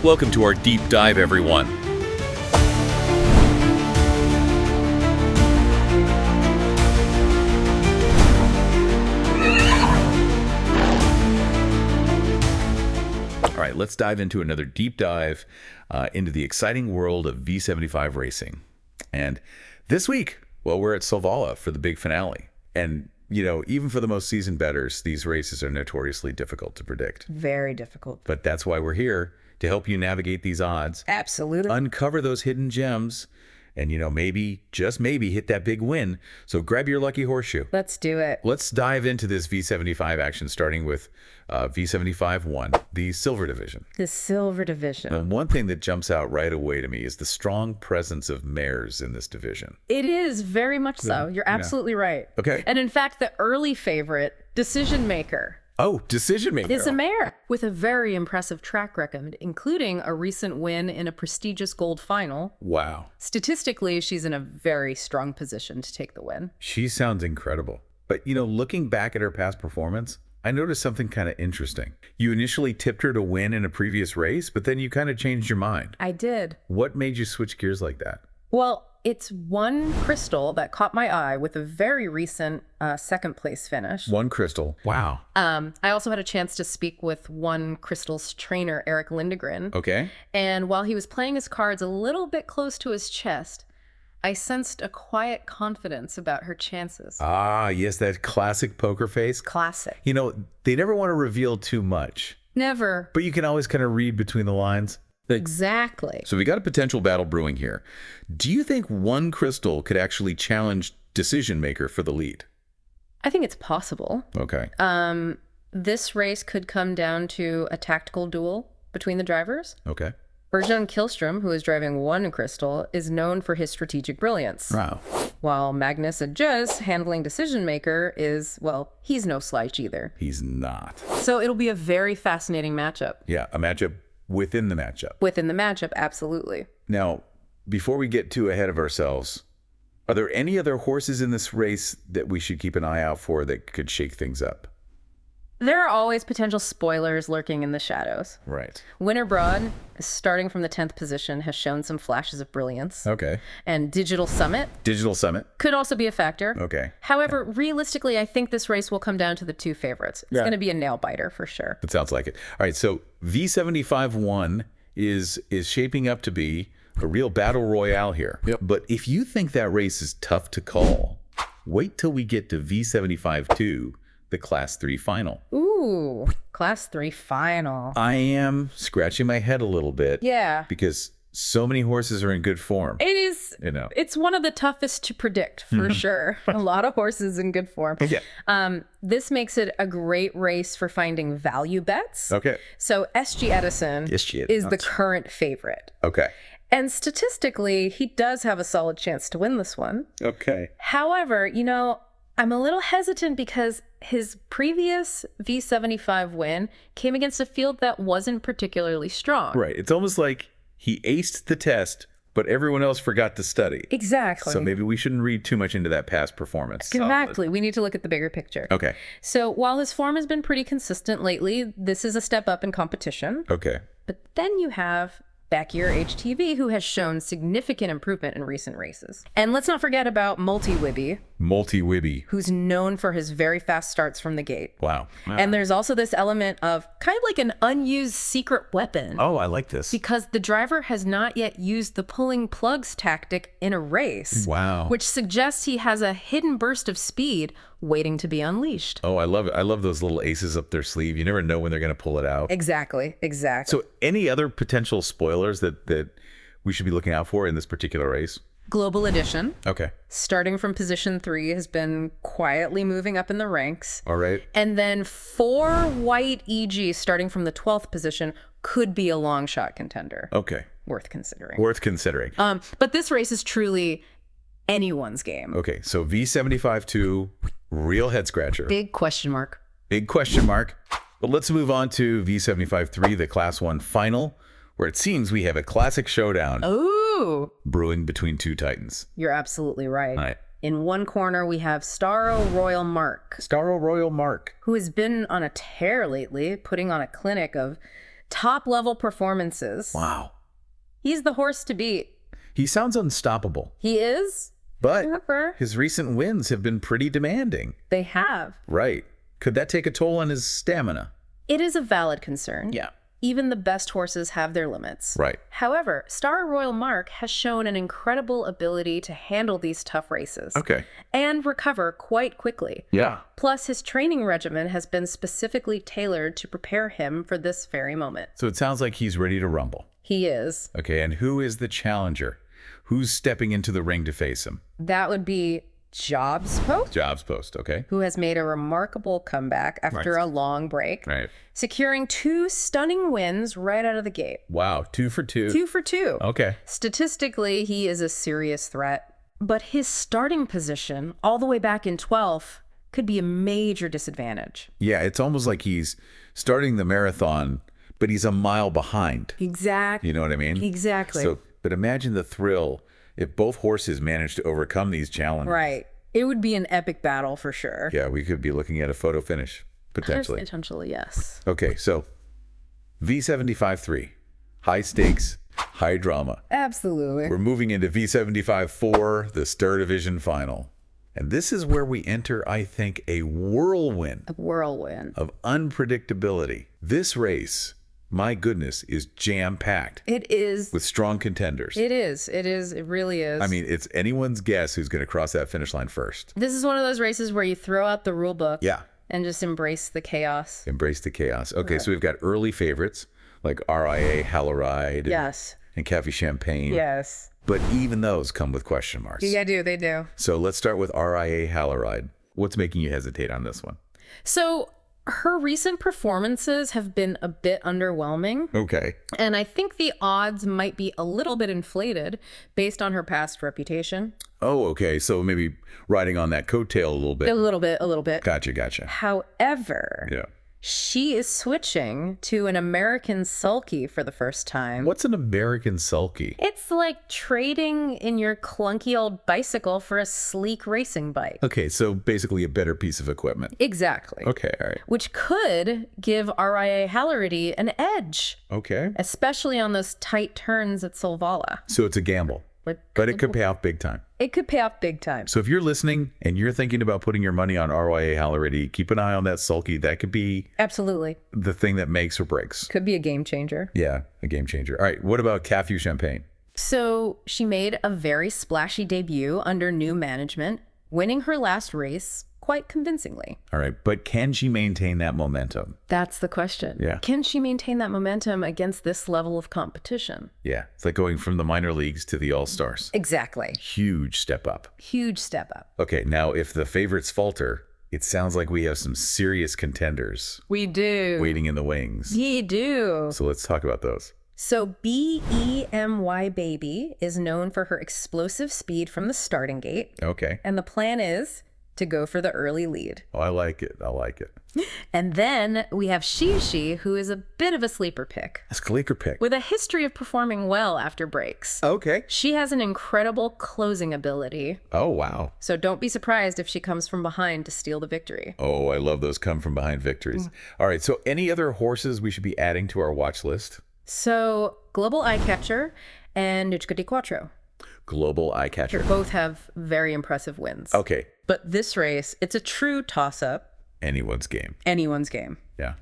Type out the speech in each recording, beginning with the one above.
Welcome to our deep dive, everyone. All right, let's dive into another deep dive into the exciting world of V75 racing. And this week, well, we're at Solvalla for the big finale. And, you know, even for the most seasoned bettors, these races are notoriously difficult to predict. Very difficult. But that's why we're here, to help you navigate these odds. Absolutely. Uncover those hidden gems and, you know, maybe, just maybe, hit that big win. So grab your lucky horseshoe. Let's do it. Let's dive into this V75 action, starting with V75-1, the Silver Division. The Silver Division. And one thing that jumps out right away to me is the strong presence of mares in this division. It is very much so. You're absolutely right. Okay. And in fact, the early favorite, Decision Maker, Oh, Decision Maker. is a mare with a very impressive track record, including a recent win in a prestigious gold final. Wow. Statistically, she's in a very strong position to take the win. She sounds incredible. But, you know, looking back at her past performance, I noticed something kind of interesting. You initially tipped her to win in a previous race, but then you kind of changed your mind. I did. What made you switch gears like that? Well, it's one crystal that caught my eye with a very recent second place finish. One crystal. Wow. I also had a chance to speak with one crystal's trainer, Eric Lindegren. Okay. And while he was playing his cards a little bit close to his chest, I sensed a quiet confidence about her chances. Ah, yes, that classic poker face. Classic. You know, they never want to reveal too much, Never. but you can always kind of read between the lines. Exactly. So we got a potential battle brewing here. Do you think one crystal could actually challenge Decision Maker for the lead? I think it's possible. Okay. This race could come down to a tactical duel between the drivers. Okay. Bergeron Kihlstrom, who is driving one crystal, is known for his strategic brilliance. Wow. While Magnus Adjus, handling Decision Maker, is, well, he's no slouch either. He's not. So it'll be a very fascinating matchup. Yeah, a matchup within the matchup. Within the matchup, absolutely. Now, before we get too ahead of ourselves, are there any other horses in this race that we should keep an eye out for that could shake things up? There are always potential spoilers lurking in the shadows. Right. Winter Broad, starting from the 10th position, has shown some flashes of brilliance. Okay. And Digital Summit Digital Summit. could also be a factor. Okay. However, realistically, I think this race will come down to the two favorites. It's going to be a nail biter for sure. That sounds like it. All right, so V75-1 is shaping up to be a real battle royale here. Yep. But if you think that race is tough to call, wait till we get to V75-2, the Class 3 final. Ooh, Class 3 final. I am scratching my head a little bit. Yeah. Because so many horses are in good form. It is, You know. it's one of the toughest to predict for sure. A lot of horses in good form. Yeah. This makes it a great race for finding value bets. Okay. So SG Edison SG is the current favorite. Okay. And statistically, he does have a solid chance to win this one. Okay. However, you know, I'm a little hesitant because his previous V75 win came against a field that wasn't particularly strong. Right. It's almost like he aced the test, but everyone else forgot to study. Exactly. So maybe we shouldn't read too much into that past performance. Exactly. We need to look at the bigger picture. Okay. So while his form has been pretty consistent lately, this is a step up in competition. Okay. But then you have Backyard HTV, who has shown significant improvement in recent races. And let's not forget about Multi-Wibby, Multi-Wibby. who's known for his very fast starts from the gate. Wow. And there's also this element of kind of like an unused secret weapon. Oh, I like this. Because the driver has not yet used the pulling plugs tactic in a race. Wow. Which suggests he has a hidden burst of speed waiting to be unleashed. Oh, I love it. I love those little aces up their sleeve. You never know when they're going to pull it out. Exactly. So any other potential spoilers that we should be looking out for in this particular race? Global Edition, Okay. starting from position 3, has been quietly moving up in the ranks. All right. And then 4 White EG, starting from the 12th position, could be a long shot contender. Okay. Worth considering. Worth considering. But this race is truly anyone's game. Okay. So V75-2, real head scratcher. Big question mark. Big question mark. But let's move on to V75-3, the Class 1 final, where it seems we have a classic showdown Ooh, brewing between two titans. you're absolutely right. All right. In one corner, we have Starro Royal Mark, Starro Royal Mark. who has been on a tear lately, putting on a clinic of top-level performances. Wow. He's the horse to beat. He sounds unstoppable. He is. But However, his recent wins have been pretty demanding. they have. Right. Could that take a toll on his stamina? It is a valid concern. Yeah. Even the best horses have their limits. Right. However, Star Royal Mark has shown an incredible ability to handle these tough races. Okay. And recover quite quickly. Yeah. Plus, his training regimen has been specifically tailored to prepare him for this very moment. So it sounds like he's ready to rumble. He is. Okay, and who is the challenger? Who's stepping into the ring to face him? That would be Jobs Pope, Jobs Post, okay. who has made a remarkable comeback after Right. a long break, Right. securing 2 stunning wins right out of the gate. Wow, 2 for 2. 2 for 2. Okay. Statistically, he is a serious threat, but his starting position, all the way back in 12th, could be a major disadvantage. Yeah, it's almost like he's starting the marathon, but he's a mile behind. Exactly. You know what I mean? Exactly. So, but imagine the thrill if both horses managed to overcome these challenges. Right. It would be an epic battle for sure. Yeah, we could be looking at a photo finish, potentially. Potentially, yes. Okay, so V75-3, high stakes, high drama. Absolutely. We're moving into V75-4, the Star Division final. And this is where we enter, I think, a whirlwind A whirlwind. of unpredictability. This race, my goodness, is jam-packed It is. with strong contenders. It is. It is. It really is. I mean, it's anyone's guess who's going to cross that finish line first. this is one of those races where you throw out the rule book Yeah, and just embrace the chaos. embrace the chaos. Okay, so we've got early favorites like RIA, Haloride, Yes. and Cafe Champagne. Yes. But even those come with question marks. Yeah, they do. So let's start with RIA Haloride. What's making you hesitate on this one? So her recent performances have been a bit underwhelming, Okay. and I think the odds might be a little bit inflated based on her past reputation. Oh, okay. So maybe riding on that coattail a little A bit. little bit, a little bit. Gotcha. However, Yeah. she is switching to an American sulky for the first time. What's an American sulky? It's like trading in your clunky old bicycle for a sleek racing bike. Okay, so basically a better piece of equipment. Exactly. Okay, all right. Which could give RIA Haloride an edge, Okay. especially on those tight turns at Solvalla. So it's a gamble, but it could pay off big time. It could pay off big time. So if you're listening and you're thinking about putting your money on RIA Haloride, keep an eye on that sulky. That could be Absolutely. the thing that makes or breaks. Could be a game changer. Yeah, a game changer. All right, what about Cafe Champagne? So she made a very splashy debut under new management, winning her last race quite convincingly. All right, but can she maintain that momentum? That's the question. Yeah. Can she maintain that momentum against this level of competition? Yeah, it's like going from the minor leagues to the All-Stars. Exactly. Huge step up. Huge step up. Okay, now if the favorites falter, it sounds like we have some serious contenders We do. waiting in the wings. We do. So let's talk about those. So BEMY Baby is known for her explosive speed from the starting gate. Okay. And the plan is to go for the early lead. Oh, I like it. And then we have Shishi, who is a bit of a sleeper pick, That's Gleeker pick. with a history of performing well after breaks. Okay. She has an incredible closing ability, Oh, wow. so don't be surprised if she comes from behind to steal the victory. Oh, I love those come from behind victories. All right, so any other horses we should be adding to our watch list? So Global Eye Catcher and Nuchka di Quattro Global Eye Catcher. both have very impressive wins. Okay. But this race, it's a true toss-up. Anyone's game. Anyone's game. Yeah.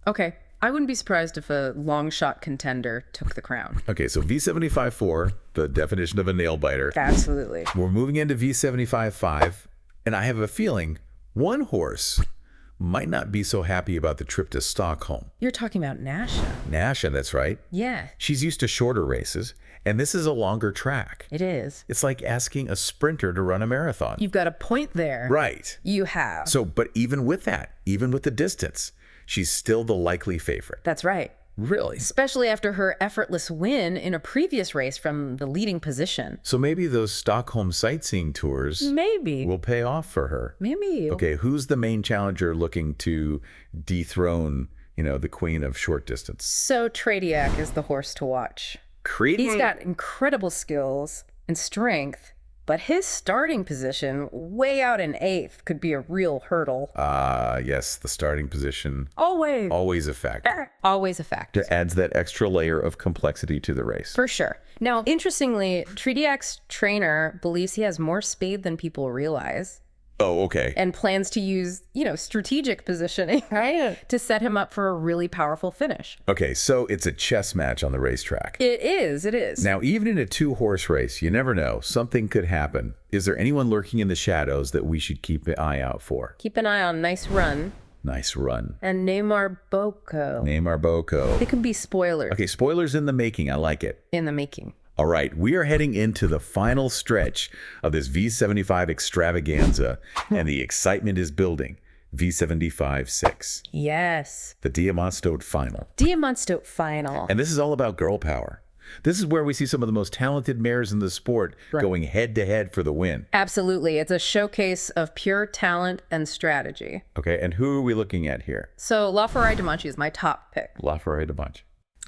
Okay. I wouldn't be surprised if a long shot contender took the crown. Okay, so V75-4, the definition of a nail biter. Absolutely. We're moving into V75-5, and I have a feeling one horse might not be so happy about the trip to Stockholm. You're talking about Nasha. Nasha, that's right. Yeah, She's used to shorter races, and this is a longer track. it is. It's like asking a sprinter to run a marathon. You've got a point there. Right. You have. So, but even with that, even with the distance, she's still the likely favorite. That's right. Really? Especially after her effortless win in a previous race from the leading position. So maybe those Stockholm sightseeing tours Maybe. will pay off for her. Maybe. Okay, who's the main challenger looking to dethrone, the queen of short distance? So Tradiac is the horse to watch. Creed? He's got incredible skills and strength, But his starting position, way out in 8th, could be a real hurdle. Yes, the starting position. Always. Always a factor. Always a factor. It adds that extra layer of complexity to the race. For sure. Now, interestingly, Trediac's trainer believes he has more speed than people realize. Oh, okay. And plans to use, strategic positioning to set him up for a really powerful finish. Okay, so it's a chess match on the racetrack. It is. Now, even in a 2-horse race, you never know. Something could happen. Is there anyone lurking in the shadows that we should keep an eye out for? Keep an eye on Nice Run. Nice Run. And Neymar Boko. Neymar Boko. They could be spoilers. Okay, spoilers in the making. I like it. In the making. All right, we are heading into the final stretch of this V75 extravaganza, and the excitement is building. V75 6. Yes. The Diamantstote final. Diamantstote final. And this is all about girl power. This is where we see some of the most talented mares in the sport going head-to-head for the win. Absolutely. It's a showcase of pure talent and strategy. Okay, and who are we looking at here? So La Ferrari de Manchi is my top pick. La Ferrari de Manchi.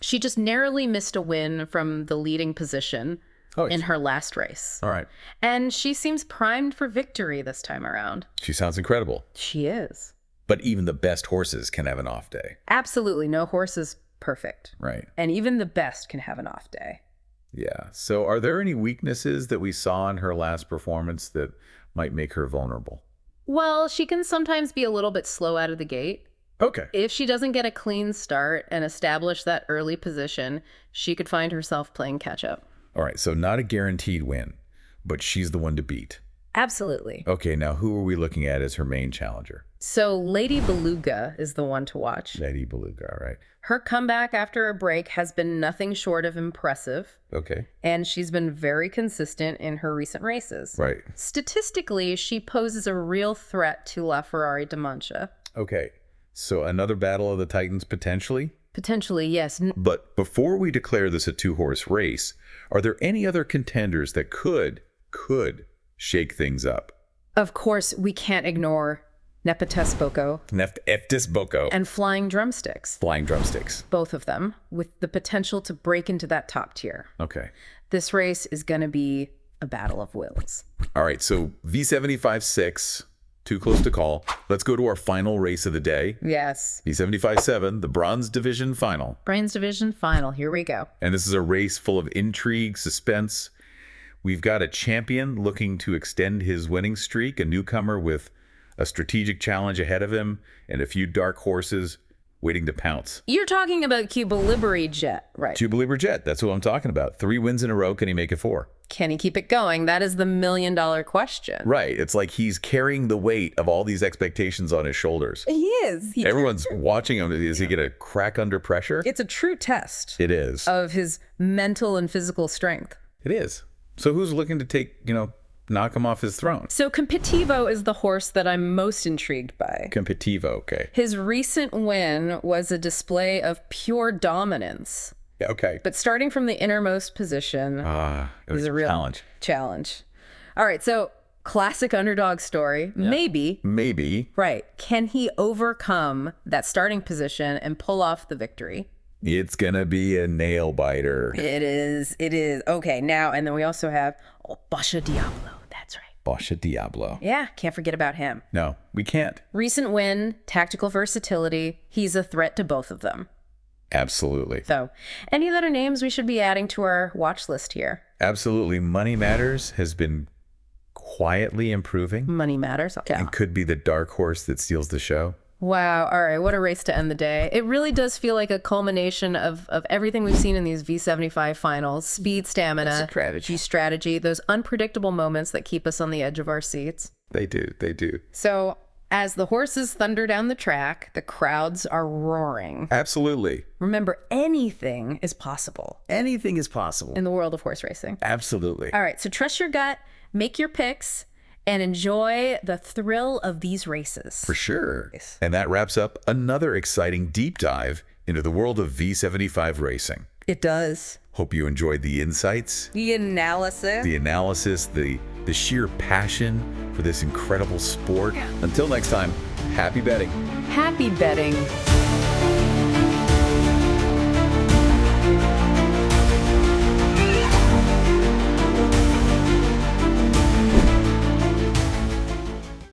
She just narrowly missed a win from the leading position in her last race. All right. And she seems primed for victory this time around. She sounds incredible. She is. But even the best horses can have an off day. Absolutely. No horse is perfect. Right. And even the best can have an off day. Yeah. So are there any weaknesses that we saw in her last performance that might make her vulnerable? Well, she can sometimes be a little bit slow out of the gate. Okay. If she doesn't get a clean start and establish that early position, she could find herself playing catch up. All right. So not a guaranteed win, but she's the one to beat. Absolutely. Okay. Now, who are we looking at as her main challenger? So Lady Beluga is the one to watch. Lady Beluga. All right. Her comeback after a break has been nothing short of impressive. Okay. And she's been very consistent in her recent races. Right. Statistically, she poses a real threat to La Ferrari de Manchi. Okay. So another battle of the Titans potentially? Potentially, yes. But before we declare this a 2-horse race, are there any other contenders that could shake things up? Of course, we can't ignore Nepotes Boko. Neftis Boko. And Flying Drumsticks. Flying Drumsticks. Both of them, with the potential to break into that top tier. Okay. This race is going to be a battle of wills. All right, so V75 6, too close to call. Let's go to our final race of the day. Yes. V75 7, the Bronze Division Final. Bronze Division Final. Here we go. And this is a race full of intrigue, suspense. We've got a champion looking to extend his winning streak, a newcomer with a strategic challenge ahead of him, and a few dark horses waiting to pounce. You're talking about Cuba Libre Jet, right? Cuba Libre Jet, that's what I'm talking about. 3 wins in a row. Can he make it 4? Can he keep it going? That is the million-dollar question. Right. It's like he's carrying the weight of all these expectations on his shoulders. He is. Everyone's watching him. Is he going to crack under pressure? It's a true test. It is. Of his mental and physical strength. It is. So who's looking to take, knock him off his throne? So Competivo is the horse that I'm most intrigued by. Competivo, okay. His recent win was a display of pure dominance. Okay. But starting from the innermost position It was is a real challenge. All right, so classic underdog story. Yeah. Maybe. Right. Can he overcome that starting position and pull off the victory? It's going to be a nail biter. It is. Okay, now, and then we also have Basha Diablo. That's right. Basha Diablo. Yeah, can't forget about him. No, we can't. Recent win, tactical versatility. He's a threat to both of them. Absolutely. So, any other names we should be adding to our watch list here? Absolutely. Money Matters has been quietly improving. Money Matters. Okay. And could be the dark horse that steals the show. Wow. All right. What a race to end the day. It really does feel like a culmination of everything we've seen in these V75 finals. Speed, stamina, strategy, those unpredictable moments that keep us on the edge of our seats. They do. So as the horses thunder down the track, the crowds are roaring. Absolutely. Remember, anything is possible. Anything is possible. In the world of horse racing. Absolutely. All right. So trust your gut, make your picks, and enjoy the thrill of these races. For sure. And that wraps up another exciting deep dive into the world of V75 racing. It does. Hope you enjoyed the insights. The analysis. The sheer passion for this incredible sport. Until next time, happy betting. Happy betting.